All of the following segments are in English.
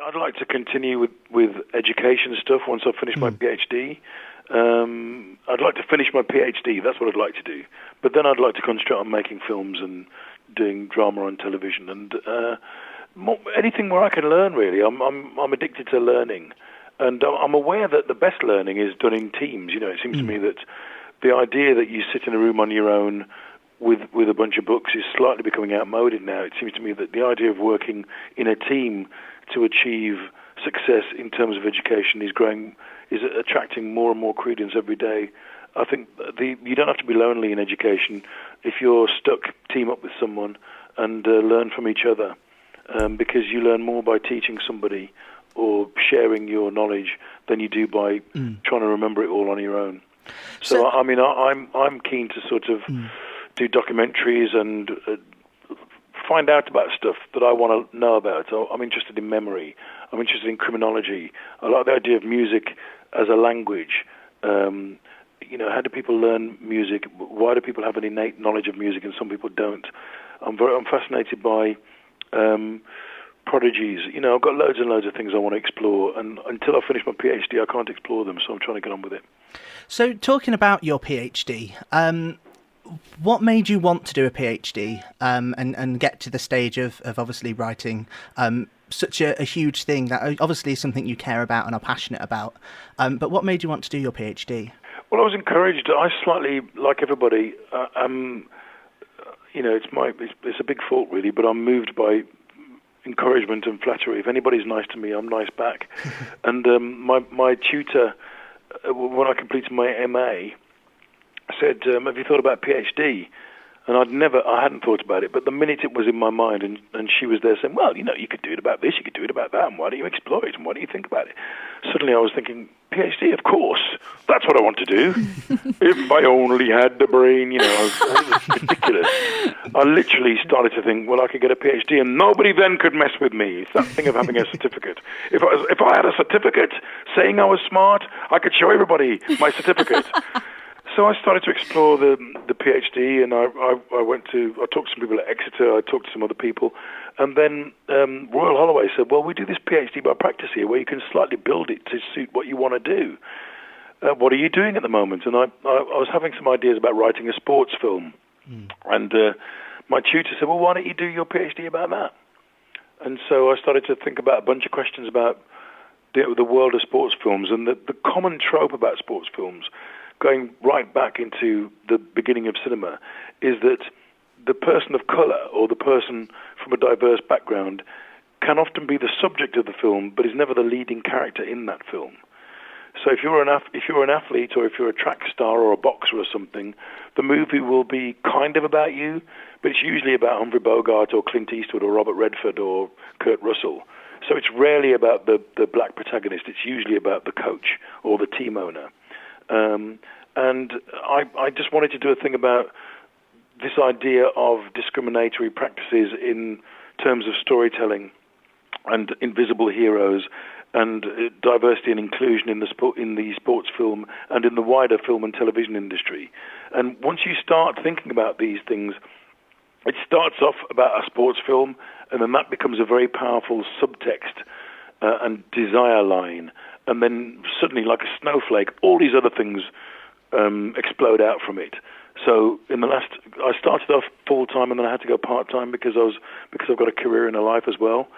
I'd like to continue with education stuff once I finish my PhD. I'd like to finish my PhD. That's what I'd like to do. But then I'd like to concentrate on making films and doing drama on television and anything where I can learn. Really, I'm addicted to learning, and I'm aware that the best learning is done in teams. You know, it seems to me that the idea that you sit in a room on your own with a bunch of books is slightly becoming outmoded now. It seems to me that the idea of working in a team to achieve success in terms of education is attracting more and more credence every day. I think you don't have to be lonely in education if you're stuck. Team up with someone and learn from each other, because you learn more by teaching somebody or sharing your knowledge than you do by trying to remember it all on your own. So I mean, I'm keen to sort of do documentaries and find out about stuff that I want to know about. So I'm interested in memory. I'm interested in criminology. I like the idea of music as a language. You know, how do people learn music? Why do people have an innate knowledge of music and some people don't? I'm fascinated by prodigies. You know, I've got loads and loads of things I want to explore, and until I finish my PhD, I can't explore them. So I'm trying to get on with it. So, talking about your PhD, what made you want to do a PhD and get to the stage of obviously writing such a huge thing that obviously is something you care about and are passionate about? But what made you want to do your PhD? Well, I was encouraged. I slightly, like everybody, you know, it's a big fault really, but I'm moved by encouragement and flattery. If anybody's nice to me, I'm nice back. And my tutor, when I completed my MA, said, have you thought about PhD? And I hadn't thought about it, but the minute it was in my mind, and she was there saying, well, you know, you could do it about this, you could do it about that, and why don't you explore it, and why don't you think about it? Suddenly I was thinking, PhD, of course, that's what I want to do. If I only had the brain, you know, it was ridiculous. I literally started to think, well, I could get a PhD, and nobody then could mess with me. It's that thing of having a certificate. If I had a certificate saying I was smart, I could show everybody my certificate. So I started to explore the PhD, and I talked to some people at Exeter, I talked to some other people, and then Royal Holloway said, well, we do this PhD by practice here, where you can slightly build it to suit what you want to do. What are you doing at the moment? And I was having some ideas about writing a sports film, and my tutor said, well, why don't you do your PhD about that? And so I started to think about a bunch of questions about the world of sports films, and the common trope about sports films, going right back into the beginning of cinema, is that the person of colour or the person from a diverse background can often be the subject of the film, but is never the leading character in that film. So if you're an athlete, or if you're a track star or a boxer or something, the movie will be kind of about you, but it's usually about Humphrey Bogart or Clint Eastwood or Robert Redford or Kurt Russell. So it's rarely about the black protagonist. It's usually about the coach or the team owner. And I just wanted to do a thing about this idea of discriminatory practices in terms of storytelling and invisible heroes and diversity and inclusion in the sports film and in the wider film and television industry. And once you start thinking about these things, it starts off about a sports film, and then that becomes a very powerful subtext and desire line. And then suddenly, like a snowflake, all these other things explode out from it. So I started off full-time, and then I had to go part-time because I've got a career and a life as well.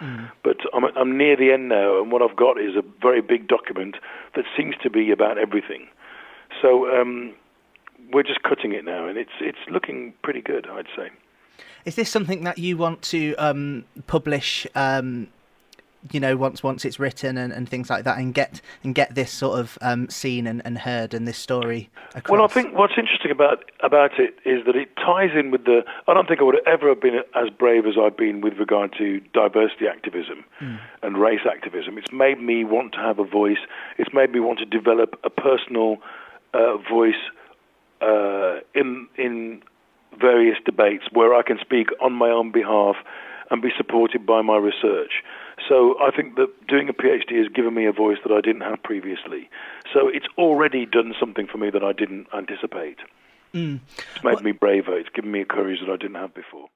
But I'm near the end now, and what I've got is a very big document that seems to be about everything. So we're just cutting it now, and it's looking pretty good, I'd say. Is this something that you want to publish? You know, once it's written and things like that, and get this sort of seen and heard, and this story across? Well, I think what's interesting about it is that it ties in with I don't think I would ever have been as brave as I've been with regard to diversity activism and race activism. It's made me want to have a voice. It's made me want to develop a personal voice in various debates where I can speak on my own behalf and be supported by my research. So I think that doing a PhD has given me a voice that I didn't have previously. So it's already done something for me that I didn't anticipate. It's made me braver. It's given me a courage that I didn't have before.